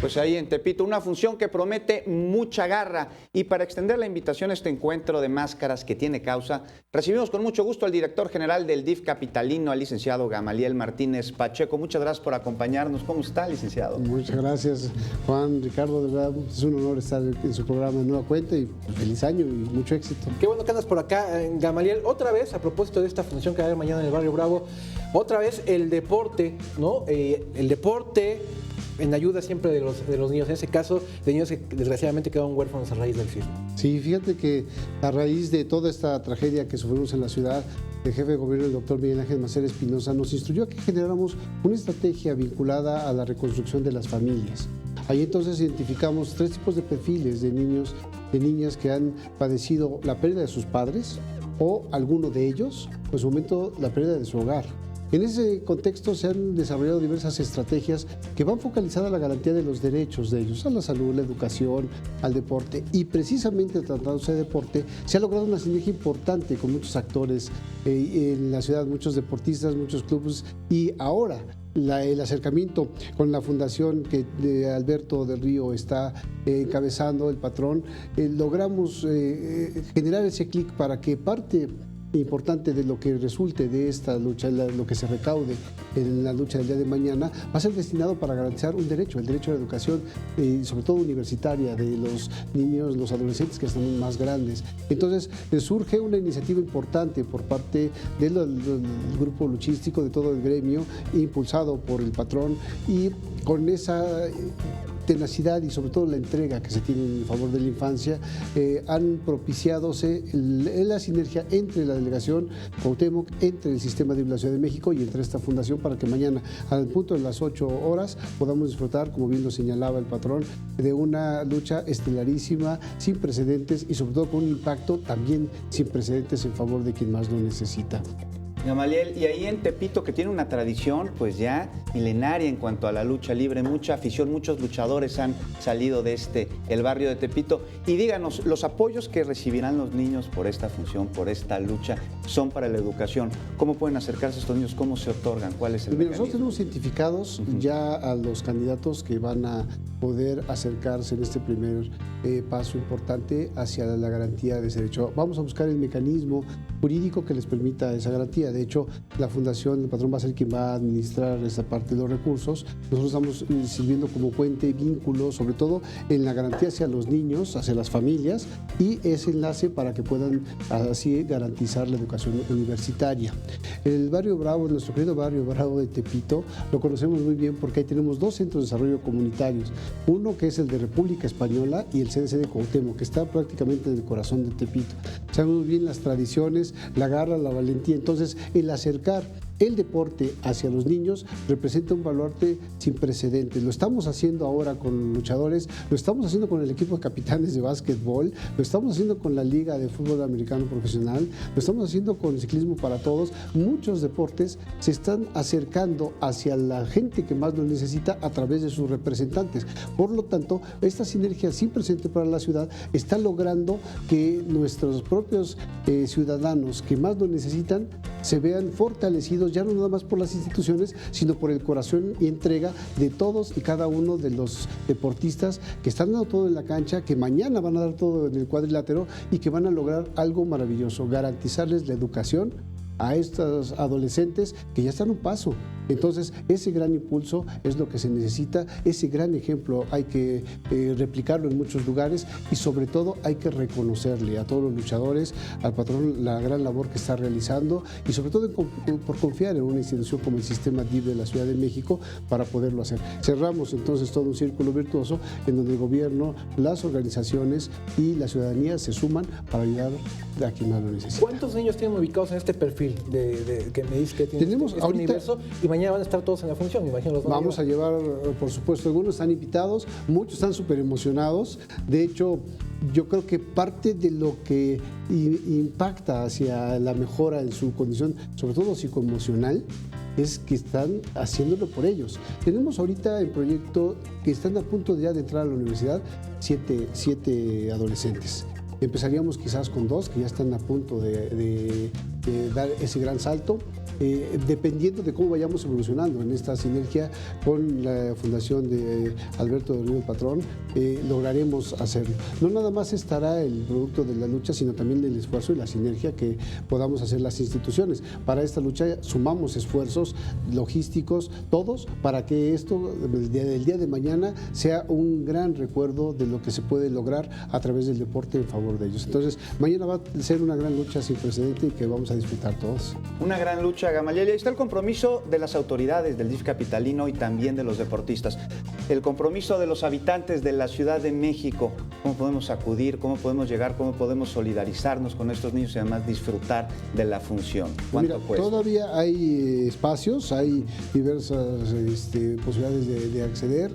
Pues ahí en Tepito, una función que promete mucha garra. Y para extender la invitación a este encuentro de máscaras que tiene causa, recibimos con mucho gusto al director general del DIF capitalino, al licenciado Gamaliel Martínez Pacheco. Muchas gracias por acompañarnos. ¿Cómo está, licenciado? Muchas gracias, Juan, Ricardo. De verdad, es un honor estar en su programa de nueva cuenta y feliz año y mucho éxito. Qué bueno que andas por acá, Gamaliel. Otra vez, a propósito de esta función que va a haber mañana en el Barrio Bravo, otra vez el deporte, ¿no? El deporte en ayuda siempre de los niños, en ese caso de niños que desgraciadamente quedaron huérfanos a raíz del sismo. Sí, fíjate que a raíz de toda esta tragedia que sufrimos en la ciudad, el jefe de gobierno, el doctor Miguel Ángel Mancera Espinosa, nos instruyó a que generáramos una estrategia vinculada a la reconstrucción de las familias. Ahí entonces identificamos 3 tipos de perfiles de niños, de niñas que han padecido la pérdida de sus padres o alguno de ellos, en su momento la pérdida de su hogar. En ese contexto se han desarrollado diversas estrategias que van focalizadas a la garantía de los derechos de ellos, a la salud, la educación, al deporte. Y precisamente tratándose de deporte, se ha logrado una sinergia importante con muchos actores en la ciudad, muchos deportistas, muchos clubes. Y ahora el acercamiento con la fundación que Alberto del Río está encabezando, el patrón, logramos generar ese clic para que parte importante de lo que resulte de esta lucha, lo que se recaude en la lucha del día de mañana, va a ser destinado para garantizar un derecho, el derecho a la educación, sobre todo universitaria, de los niños, los adolescentes que están más grandes. Entonces, surge una iniciativa importante por parte del grupo luchístico, de todo el gremio, impulsado por el patrón, y con esa tenacidad y sobre todo la entrega que se tiene en favor de la infancia, han propiciado la sinergia entre la delegación Cuauhtémoc, entre el sistema de la Ciudad de México y entre esta fundación para que mañana, al punto de las 8 horas, podamos disfrutar, como bien lo señalaba el patrón, de una lucha estelarísima, sin precedentes y sobre todo con un impacto también sin precedentes en favor de quien más lo necesita. Gamaliel, y ahí en Tepito, que tiene una tradición pues ya milenaria en cuanto a la lucha libre, mucha afición, muchos luchadores han salido de el barrio de Tepito. Y díganos, los apoyos que recibirán los niños por esta función, por esta lucha, son para la educación. ¿Cómo pueden acercarse estos niños? ¿Cómo se otorgan? ¿Cuál es el mecanismo? Nosotros tenemos identificados ya a los candidatos que van a poder acercarse en este primer paso importante hacia la garantía de ese derecho. Vamos a buscar el mecanismo jurídico que les permita esa garantía. De hecho, la Fundación, el patrón va a ser quien va a administrar esa parte de los recursos. Nosotros estamos sirviendo como puente y vínculo, sobre todo en la garantía hacia los niños, hacia las familias, y ese enlace para que puedan así garantizar la educación universitaria. El Barrio Bravo, nuestro querido Barrio Bravo de Tepito, lo conocemos muy bien porque ahí tenemos 2 centros de desarrollo comunitarios. Uno que es el de República Española y el CDC de Cuauhtémoc, que está prácticamente en el corazón de Tepito. Sabemos bien las tradiciones, la garra, la valentía. Entonces, el acercar el deporte hacia los niños representa un valor sin precedentes. Lo estamos haciendo ahora con luchadores, lo estamos haciendo con el equipo de capitanes de básquetbol, lo estamos haciendo con la Liga de Fútbol Americano Profesional, lo estamos haciendo con el ciclismo para todos. Muchos deportes se están acercando hacia la gente que más lo necesita a través de sus representantes. Por lo tanto, esta sinergia sin precedentes para la ciudad está logrando que nuestros propios ciudadanos que más lo necesitan se vean fortalecidos, ya no nada más por las instituciones, sino por el corazón y entrega de todos y cada uno de los deportistas que están dando todo en la cancha, que mañana van a dar todo en el cuadrilátero y que van a lograr algo maravilloso, garantizarles la educación a estos adolescentes que ya están a un paso. Entonces, ese gran impulso es lo que se necesita, ese gran ejemplo hay que replicarlo en muchos lugares y sobre todo hay que reconocerle a todos los luchadores, al patrón, la gran labor que está realizando y sobre todo por confiar en una institución como el Sistema DIF de la Ciudad de México para poderlo hacer. Cerramos entonces todo un círculo virtuoso en donde el gobierno, las organizaciones y la ciudadanía se suman para ayudar a quien más lo necesita. ¿Cuántos niños tienen ubicados en este perfil que me dice que tienen Tenemos este ahorita, universo? Y mañana van a estar todos en la función, me imagino. Vamos a llevar, por supuesto, algunos están invitados, muchos están súper emocionados. De hecho, yo creo que parte de lo que impacta hacia la mejora en su condición, sobre todo psicoemocional, es que están haciéndolo por ellos. Tenemos ahorita en proyecto que están a punto ya de entrar a la universidad 7 adolescentes. Empezaríamos quizás con 2 que ya están a punto de dar ese gran salto. dependiendo de cómo vayamos evolucionando en esta sinergia con la Fundación de Alberto del Río el Patrón, lograremos hacerlo. No nada más estará el producto de la lucha, sino también el esfuerzo y la sinergia que podamos hacer las instituciones. Para esta lucha sumamos esfuerzos logísticos, todos, para que esto, el día de mañana, sea un gran recuerdo de lo que se puede lograr a través del deporte en favor de ellos. Entonces, mañana va a ser una gran lucha sin precedente y que vamos a disfrutar todos. Una gran lucha, Gamaliel. Y ahí está el compromiso de las autoridades del DIF capitalino y también de los deportistas. El compromiso de los habitantes de la Ciudad de México. ¿Cómo podemos acudir? ¿Cómo podemos llegar? ¿Cómo podemos solidarizarnos con estos niños y además disfrutar de la función? ¿Cuánto cuesta? Todavía hay espacios, hay diversas posibilidades de acceder.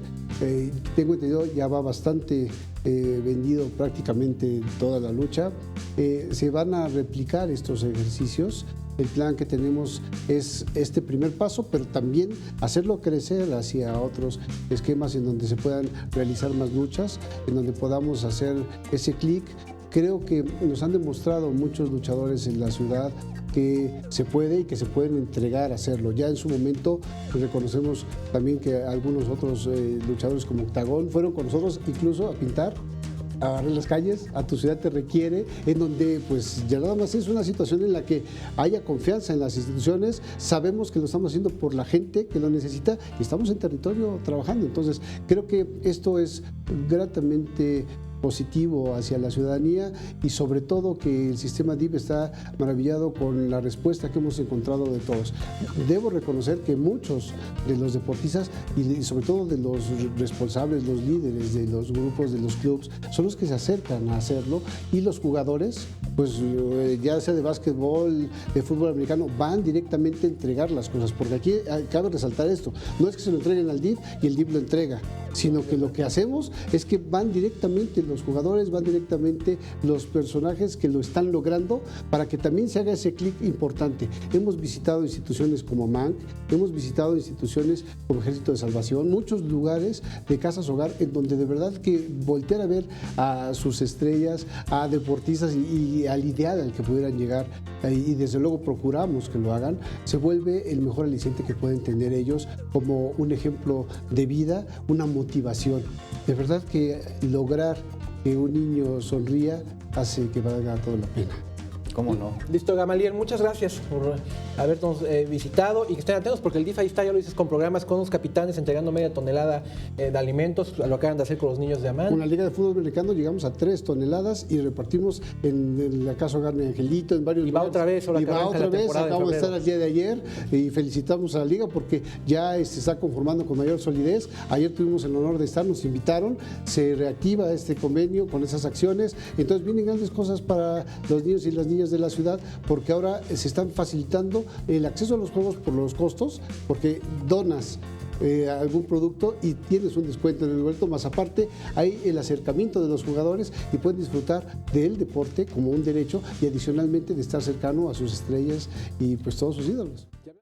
Tengo entendido, ya va bastante vendido prácticamente toda la lucha. Se van a replicar estos ejercicios. El plan que tenemos es este primer paso, pero también hacerlo crecer hacia otros esquemas en donde se puedan realizar más luchas, en donde podamos hacer ese clic. Creo que nos han demostrado muchos luchadores en la ciudad que se puede y que se pueden entregar a hacerlo. Ya en su momento reconocemos también que algunos otros luchadores como Octagón fueron con nosotros incluso a pintar, a barrer las calles, a tu ciudad te requiere, en donde pues ya nada más es una situación en la que haya confianza en las instituciones, sabemos que lo estamos haciendo por la gente que lo necesita y estamos en territorio trabajando. Entonces creo que esto es gratamente positivo hacia la ciudadanía y sobre todo que el sistema DIF está maravillado con la respuesta que hemos encontrado de todos. Debo reconocer que muchos de los deportistas y sobre todo de los responsables, los líderes de los grupos, de los clubes, son los que se acercan a hacerlo y los jugadores, pues ya sea de básquetbol, de fútbol americano, van directamente a entregar las cosas, porque aquí cabe resaltar esto, no es que se lo entreguen al DIF y el DIF lo entrega, sino que lo que hacemos es que van directamente los jugadores, van directamente los personajes que lo están logrando para que también se haga ese clic importante. Hemos visitado instituciones como MANC, hemos visitado instituciones como Ejército de Salvación, muchos lugares de casas hogar en donde de verdad que voltear a ver a sus estrellas, a deportistas y al ideal al que pudieran llegar y desde luego procuramos que lo hagan, se vuelve el mejor aliciente que pueden tener ellos como un ejemplo de vida, una motivación. De verdad que lograr que un niño sonría hace que valga toda la pena. ¿Cómo no? Listo, Gamaliel, muchas gracias por habernos visitado y que estén atentos porque el DIF ahí está, ya lo dices, con programas con los capitanes entregando media tonelada de alimentos, lo acaban de hacer con los niños de Amán. Con la Liga de Fútbol Americano llegamos a 3 toneladas y repartimos en la Casa Hogar de Angelito, en varios lugares. Otra vez, ahora y va otra vez, acabamos de estar el día de ayer y felicitamos a la Liga porque ya se está conformando con mayor solidez. Ayer tuvimos el honor de estar, nos invitaron, se reactiva este convenio con esas acciones, entonces vienen grandes cosas para los niños y las niñas de la ciudad porque ahora se están facilitando el acceso a los juegos por los costos, porque donas algún producto y tienes un descuento en el boleto, más aparte hay el acercamiento de los jugadores y pueden disfrutar del deporte como un derecho y adicionalmente de estar cercano a sus estrellas y pues todos sus ídolos.